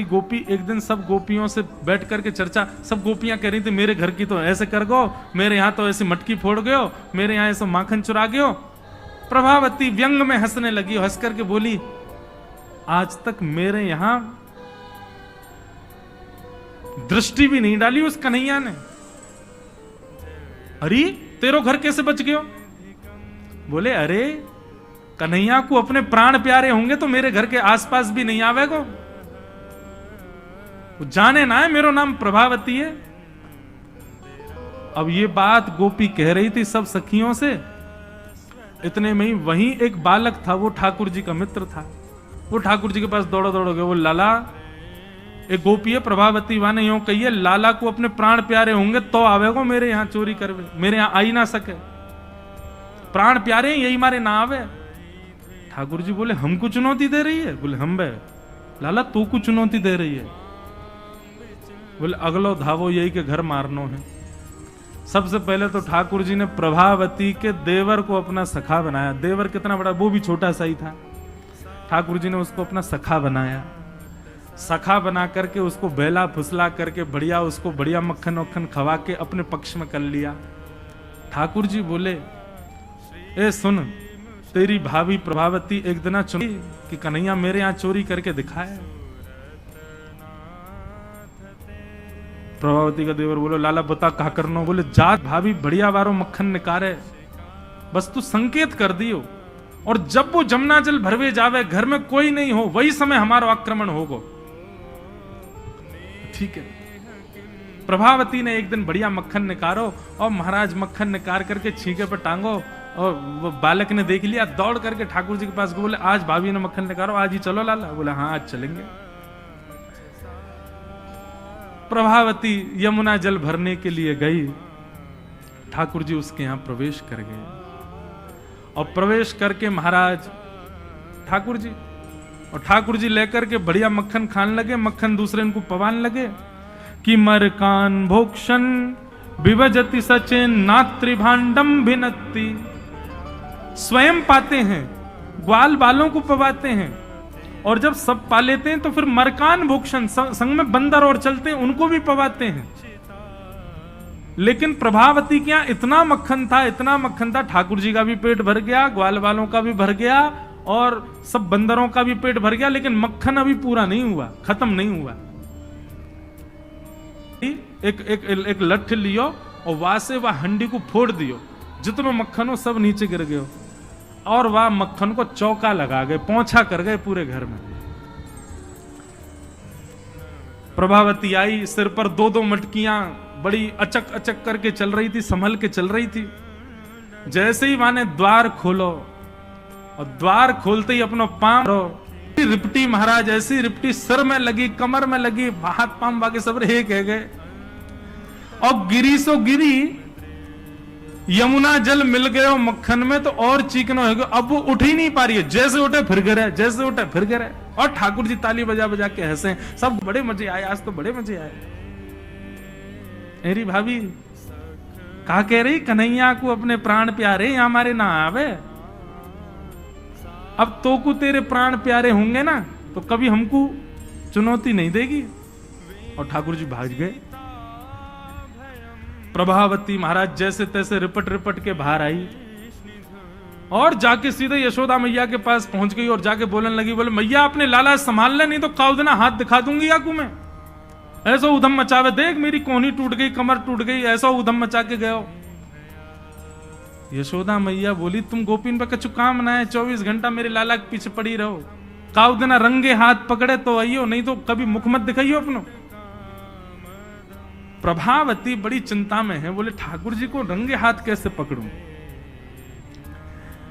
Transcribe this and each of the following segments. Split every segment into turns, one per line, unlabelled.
गोपी एक दिन सब गोपियों से बैठ करके चर्चा, सब गोपियां कह रही थी मेरे घर की तो ऐसे कर गो, मेरे यहाँ तो ऐसी मटकी फोड़ गयो, मेरे यहाँ ऐसा माखन चुरा गयो। प्रभावती व्यंग में हंसने लगी, हंस करके बोली आज तक मेरे यहां दृष्टि भी नहीं डाली उस कन्हैया ने। अरे तेरो घर कैसे बच गयो? बोले अरे कन्हैया को अपने प्राण प्यारे होंगे तो मेरे घर के आसपास भी नहीं आवेगो, जाने ना है मेरो नाम प्रभावती है। अब ये बात गोपी कह रही थी सब सखियों से, इतने में ही वहीं एक बालक था, वो ठाकुर जी का मित्र था। वो ठाकुर जी के पास दौड़ो दौड़ो गए, वो लाला एक गोपी है प्रभावती वाने यूं कहिए लाला को अपने प्राण प्यारे होंगे तो आवेगो मेरे यहाँ चोरी करवे, मेरे यहाँ आई ना सके, प्राण प्यारे यही मारे ना आवे। ठाकुर जी बोले हमको चुनौती दे रही है? बोले हम बे लाला तू को चुनौती दे रही है। बोले अगलो धावो यही के घर मारनो है। सबसे पहले तो ठाकुर जी ने प्रभावती के देवर को अपना सखा बनाया। देवर कितना बड़ा, वो भी छोटा सा ही था। ठाकुर जी ने उसको अपना सखा बनाया। सखा बना करके उसको बेला फुसला करके बढ़िया उसको बढ़िया मक्खन वक्खन खवा के अपने पक्ष में कर लिया। ठाकुर जी बोले ए सुन, तेरी भाभी प्रभावती एक दिन चुनी कि कन्हैया मेरे यहां चोरी करके दिखाए। प्रभावती का देवर बोलो लाला बता कहा करनो? बोले जात भाभी बढ़िया वारो मक्खन निकारे, बस तू संकेत कर दियो, और जब वो जमुना जल भरवे जावे घर में कोई नहीं हो वही समय हमारा आक्रमण होगो। ठीक है। प्रभावती ने एक दिन बढ़िया मक्खन निकारो और महाराज मक्खन निकाल करके छींके पर टांगो, और वो बालक ने देख लिया, दौड़ करके ठाकुर जी के पास बोले आज भाभी ने मक्खन निकालो, आज ही चलो लाला। बोला हाँ आज चलेंगे। प्रभावती यमुना जल भरने के लिए गई। ठाकुर जी उसके यहां प्रवेश कर गए, और प्रवेश करके महाराज ठाकुर जी और ठाकुर जी लेकर के बढ़िया मक्खन खाने लगे। मक्खन दूसरे इनको पवान लगे कि मरकान भोक्षण विभजति सचेन नात्रिभांडम भिनत्ति। स्वयं पाते हैं, ग्वाल बालों को पवाते हैं, और जब सब पा लेते हैं तो फिर मरकान भोक्षण संग में बंदर और चलते हैं उनको भी पवाते हैं। लेकिन प्रभावती के यहां इतना मक्खन था, इतना मक्खन था, ठाकुर जी का भी पेट भर गया, ग्वाल वालों का भी भर गया, और सब बंदरों का भी पेट भर गया, लेकिन मक्खन अभी पूरा नहीं हुआ, खत्म नहीं हुआ। एक लठ लियो और वहां से वह हंडी को फोड़ दियो, जितना मक्खन हो सब नीचे गिर गयो, और वह मक्खन को चौका लगा गए, पोंछा कर गए पूरे घर में। प्रभावती आई, सिर पर दो दो मटकियां बड़ी अचक अचक करके चल रही थी, संभल के चल रही थी। जैसे ही माने द्वार खोलो, और द्वार खोलते ही अपना पांव रिपटी, महाराज ऐसी रिपटी सिर में लगी, कमर में लगी, हाथ पांव बाकी सब रहे कह गए, और गिरी सो गिरी, यमुना जल मिल गए मक्खन में तो और चीकना हो गया। अब वो उठ ही नहीं पा रही है, जैसे उठे फिर गिरे, जैसे उठे फिर गिरे। और ठाकुर जी ताली बजा बजा के हंसे, सब बड़े मजे आए, आज तो बड़े मजे आए। मेरी भाभी कहा कह रही कन्हैया को अपने प्राण प्यारे यहाँ हमारे ना आवे। अब तो को तेरे प्राण प्यारे होंगे ना तो कभी हमको चुनौती नहीं देगी। और ठाकुर जी भाग गए। प्रभावती महाराज जैसे तैसे रिपट रिपट के बाहर आई, और जाके सीधे यशोदा मैया के पास पहुंच गई, और जाके बोलने लगी, बोले मैया अपने लाला संभाल ले, नहीं तो काउदना हाथ दिखा दूंगी आकू में। ऐसा उधम मचावे, देख मेरी कोहनी टूट गई, कमर टूट गई, ऐसा उधम मचा के गयो। यशोदा मैया बोली तुम गोपीन पे कछु काम ना है, 24 घंटा मेरे लाला के पीछे पड़ी रहो, काउदना रंगे हाथ पकड़े तो आइयो, नहीं तो कभी मुख मत दिखाइयो अपनो। प्रभावती बड़ी चिंता में है, बोले ठाकुर जी को रंगे हाथ कैसे पकड़ूं।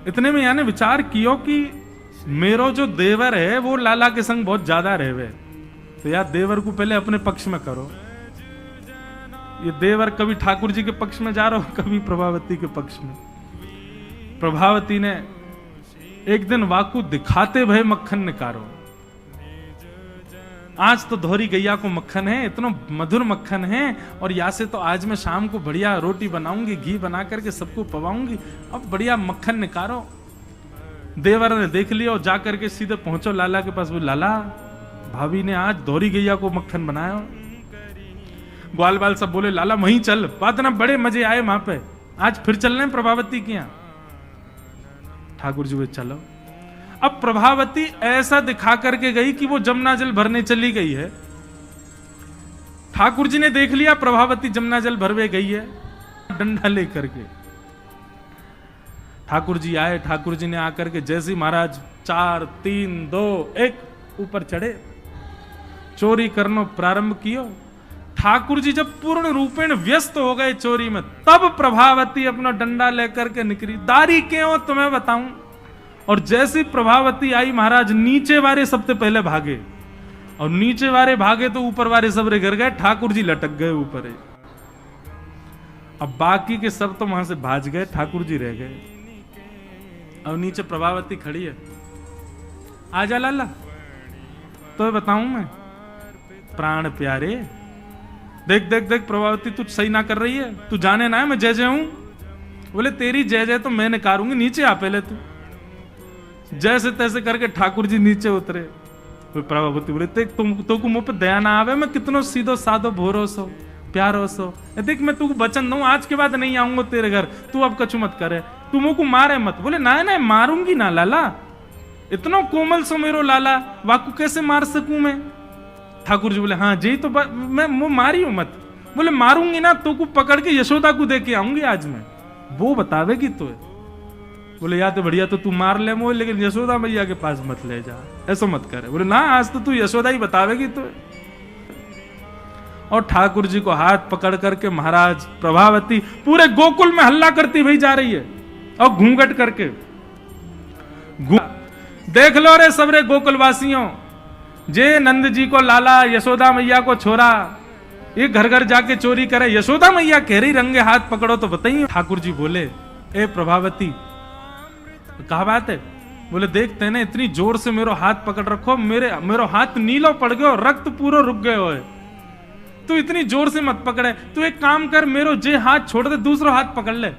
इतने में यानी विचार कियो कि मेरो जो देवर है वो लाला के संग बहुत ज्यादा रहवे, तो यार देवर को पहले अपने पक्ष में करो। ये देवर कभी ठाकुर जी के पक्ष में जा रहा हो, कभी प्रभावती के पक्ष में। प्रभावती ने एक दिन वाकू दिखाते भय मक्खन निकारो, आज तो धोरी गैया को मक्खन है, इतना मधुर मक्खन है, और या से तो आज मैं शाम को बढ़िया रोटी बनाऊंगी, घी बना करके सबको पवाऊंगी, अब बढ़िया मक्खन निकारो। देवर ने देख लिया और जाकर के सीधे पहुंचो लाला के पास। वो लाला भाभी ने आज दोहरी गैया को मक्खन बनाया। ग्वाल बाल सब बोले लाला वहीं चल, बात ना बड़े मजे आए वहां पे, आज फिर चल रहे प्रभावती के यहां। ठाकुर जी बोले चलो। अब प्रभावती ऐसा दिखा करके गई कि वो जमुना जल भरने चली गई है। ठाकुर जी ने देख लिया प्रभावती जमुना जल भरवे गई है, डंडा लेकर के ठाकुर जी आए। ठाकुर जी ने आकर के जैसे महाराज 4 3 2 1 ऊपर चढ़े, चोरी करना प्रारंभ कियो। ठाकुर जी जब पूर्ण रूपेण व्यस्त हो गए चोरी में, तब प्रभावती अपना डंडा लेकर के निकली। दारी क्यों तुम्हें बताऊं। और जैसी प्रभावती आई महाराज नीचे वाले सबसे पहले भागे, और नीचे वाले भागे तो ऊपर वाले सब गिर गए, ठाकुर जी लटक गए ऊपर। अब बाकी के सब तो वहां से भाज गए, ठाकुर जी रह गए। और नीचे प्रभावती खड़ी है, आजा लाला। तो बताऊं मैं, प्राण प्यारे देख देख देख प्रभावती तू सही ना कर रही है, तू जाने ना है मैं जय जय हूं। बोले तेरी जय जय तो मैं नकारूंगी, नीचे आ पहले तू। जैसे तैसे करके ठाकुर जी नीचे उतरे। प्रभावती बोले देख तुम तो को मुंह पे दया ना आवे, मैं कितनो सीधो साधो भरोसो प्यारो सो, देख मैं तू वचन दूं आज के बाद नहीं आऊंगा तेरे घर, तू अब कछु मत करे, तू मुंह को मारे मत। बोले ना ना मारूंगी ना लाला, इतना कोमल सो मेरो लाला, वाकू कैसे मार सकूं मैं। ठाकुर जी बोले हाँ जी तो मैं मारी हूं मत। बोले मारूंगी ना तो को पकड़ के यशोदा को दे के आऊंगी आज मैं, वो बतावेगी तो। बोले या तो बढ़िया तो तू मार ले मोह, लेकिन यशोदा मैया के पास मत ले जा, ऐसा मत करे। बोले ना आज तो तू यशोदा ही बतावेगी तो। और ठाकुर जी को हाथ पकड़ करके महाराज प्रभावती पूरे गोकुल में हल्ला करती हुई जा रही है, और घूंघट करके देख लो रे सबरे गोकुलवासियों, जे नंद जी को लाला, यशोदा मैया को छोरा, ये घर घर जाके चोरी करे, यशोदा मैया कह रही रंगे हाथ पकड़ो तो बताइए। ठाकुर जी बोले ए प्रभावती कहा बात है। बोले देखते ना इतनी जोर से मेरो हाथ पकड़ रखो, मेरो हाथ नीलो पड़ गयो, रक्त पूरा रुक गयो है, तू इतनी जोर से मत पकड़े, तू एक काम कर मेरो जे हाथ छोड़ दे दूसरा हाथ पकड़ ले।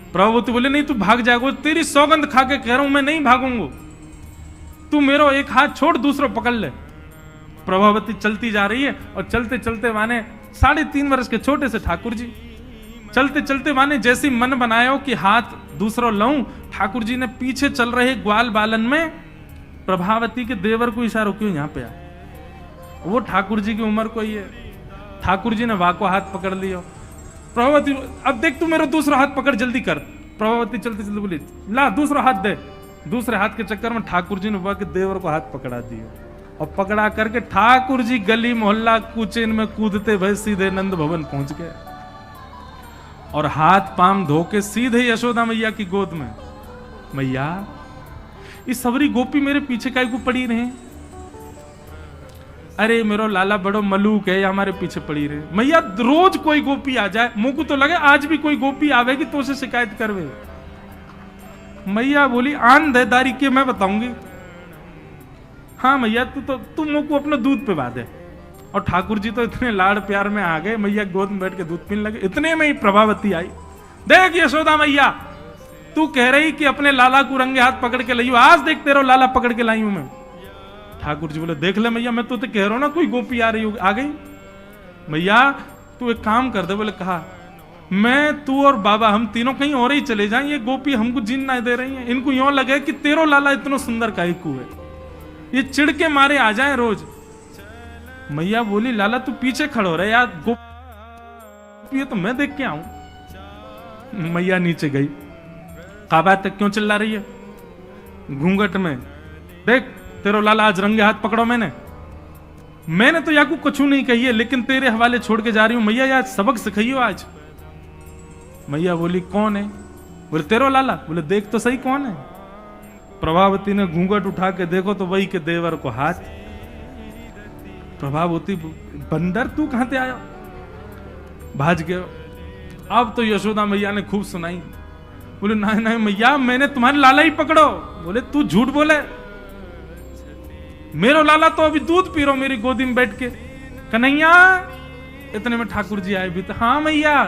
प्रभावती बोले नहीं तू भाग जाएगा, तेरी सौगंध खा के कह रहा हूं मैं नहीं भागूंगा, तू मेरो एक हाथ छोड़ दूसरा पकड़ ले। प्रभावती चलती जा रही है, और चलते चलते माने 3.5 वर्ष के छोटे से ठाकुर जी चलते चलते माने जैसी मन बनायो कि हाथ दूसरा लाऊं, ठाकुर जी ने पीछे चल रहे ग्वाल बालन में प्रभावती के देवर को इशारा क्यों यहां पे आ, वो ठाकुर जी की उम्र को ही है। ठाकुर जी ने वाको हाथ पकड़ लिया। प्रभावती अब देख तू मेरा दूसरा हाथ पकड़ जल्दी कर। प्रभावती चलते चलते बोली ला दूसरा हाथ दे। दूसरे हाथ के चक्कर में ठाकुर जी ने वह के देवर को हाथ पकड़ा दिया, और पकड़ा करके ठाकुर जी गली मोहल्ला कुचेन में कूदते भय सीधे नंद भवन पहुंच गए, और हाथ पाम धो के सीधे यशोदा मैया की गोद में। मैया इस सबरी गोपी मेरे पीछे काहे को पड़ी रहे। अरे मेरो लाला बड़ो मलूक है, हमारे पीछे पड़ी रहे। मैया रोज कोई गोपी आ जाए, मुंह को तो लगे आज भी कोई गोपी आवेगी तो उसे शिकायत करवे। मैया बोली आन दे दारी के मैं बताऊंगी। हाँ मैया तू मुंह को अपना दूध पे बांधे। और ठाकुर जी तो इतने लाड़ प्यार में आ गए, मैया गोद में बैठ के दूध पीने लगे। इतने में ही प्रभावती आई, देख यशोदा मैया तू कह रही कि अपने लाला को रंगे हाथ पकड़ के लाई, आज देख तेरा लाला पकड़ के लाई हूं मैं। ठाकुर जी बोले देख ले मैया मैं तो कह रहा हूं ना कोई गोपी आ रही हो, आ गई। मैया तू एक काम कर दे। बोले कहा मैं तू और बाबा हम तीनों कहीं और ही चले जाएं, ये गोपी हमको जीन ना दे रही है, इनको यूं लगे कि तेरो लाला इतना सुंदर काईकू है, ये चिढ़ के मारे आ जाए रोज। मैया बोली लाला तू पीछे खड़ो रहे यार, गोपी तो मैं देख के आऊं। मैया नीचे गई, कहा बात है क्यों चिल्ला रही है घूंघट में, देख तेरो लाला आज रंगे हाथ पकड़ो। मैंने तो याकू कुछ नहीं कही है, लेकिन तेरे हवाले छोड़ के जा रही हूं। मैया यार सबक सिखाइयो आज। मैया बोली कौन है। बोले तेरो लाला। बोले देख तो सही कौन है। प्रभावती ने घूंघट उठा के देखो तो वही के देवर को हाथ। प्रभावती बंदर तू कहां से आया, भाज गयो। अब तो यशोदा मैया ने खूब सुनाई। बोले नहीं नहीं मैया मैंने तुम्हारे लाला ही पकड़ो। बोले तू झूठ बोले, मेरो लाला तो अभी दूध पी रहा मेरी गोदी में बैठ के। कन्हैया इतने में ठाकुर जी आए भी तो, हाँ मैया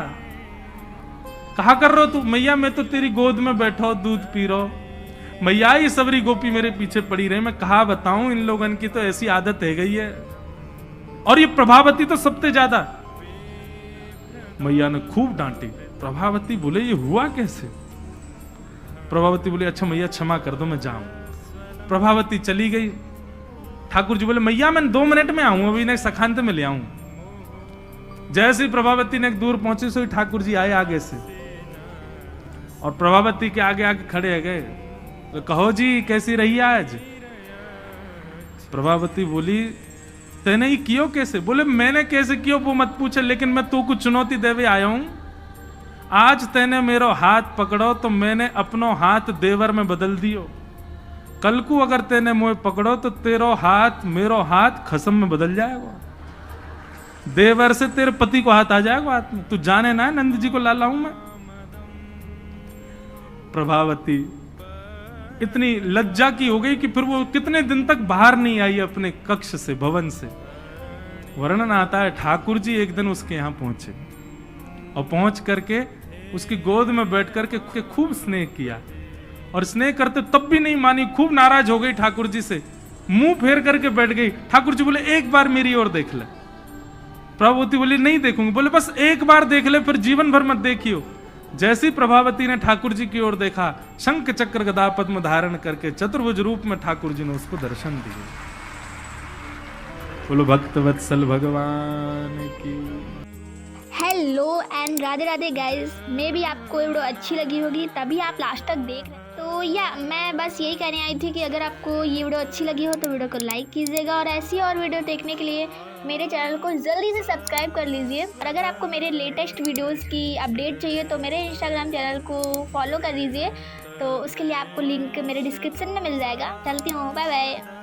कहा कर रहे हो तू। मैया मैं तो तेरी गोद में बैठा दूध पी रहा। मैया ये सबरी गोपी मेरे पीछे पड़ी रही, मैं कहा बताऊं, इन लोगन की तो ऐसी आदत है गई है। और ये प्रभावती तो सबसे ज्यादा। मैया ने खूब डांटी। प्रभावती बोले ये हुआ कैसे? प्रभावती बोले अच्छा मैया क्षमा कर दो, मैं जाऊं। प्रभावती चली गई। ठाकुर जी बोले मैया मैं 2 मिनट में आऊं, अभी इन्हें सखांत में ले आऊं। जैसे ही प्रभावती ने दूर पहुंची सो ठाकुर जी आए आगे से, और प्रभावती के आगे आगे खड़े है गए। तो कहो जी कैसी रही आज? प्रभावती बोली तेने ही कियो कैसे? बोले मैंने कैसे कियो वो मत पूछे, लेकिन मैं तू को चुनौती देवे आया हूं। आज तेने मेरो हाथ पकड़ो तो मैंने अपनो हाथ देवर में बदल दियो। कल को अगर तेने मुझे पकड़ो तो तेरो हाथ मेरो हाथ खसम में बदल जाएगा। देवर से तेरे पति को हाथ आ जाएगा हाथ में। तू जाने ना नंद जी को लाला हूं मैं। प्रभावती इतनी लज्जा की हो गई कि फिर वो कितने दिन तक बाहर नहीं आई अपने कक्ष से, भवन से। वर्णन आता है ठाकुर जी एक दिन उसके यहां पहुंचे और पहुंच करके उसकी गोद में बैठ करके खूब स्नेह किया, और स्नेह करते तब भी नहीं मानी, खूब नाराज हो गई ठाकुर जी से, मुंह फेर करके बैठ गई। ठाकुर जी बोले एक बार मेरी ओर देख ले। प्रभावती बोली नहीं देखूंगी। बोले बस एक बार देख ले, फिर जीवन भर मत देखियो। जैसी प्रभावती ने ठाकुर जी की ओर देखा, शंख चक्र गदा पद्म धारण करके चतुर्भुज रूप में ठाकुर जी ने उसको दर्शन दिए। बोलो भक्त वत्सल भगवान की।
Hello and Radhe Radhe guys, मे भी आपको ये वीडियो अच्छी लगी होगी तभी आप लास्ट तक देख रहे हैं। तो मैं बस यही कहने आई थी कि अगर आपको ये वीडियो अच्छी लगी हो तो वीडियो को लाइक कीजिएगा, और ऐसी और वीडियो देखने के लिए मेरे चैनल को जल्दी से सब्सक्राइब कर लीजिए। और अगर आपको मेरे लेटेस्ट वीडियोस की अपडेट चाहिए तो मेरे इंस्टाग्राम चैनल को फॉलो कर लीजिए। तो उसके लिए आपको लिंक मेरे डिस्क्रिप्शन में मिल जाएगा। चलती हूँ, बाय बाय।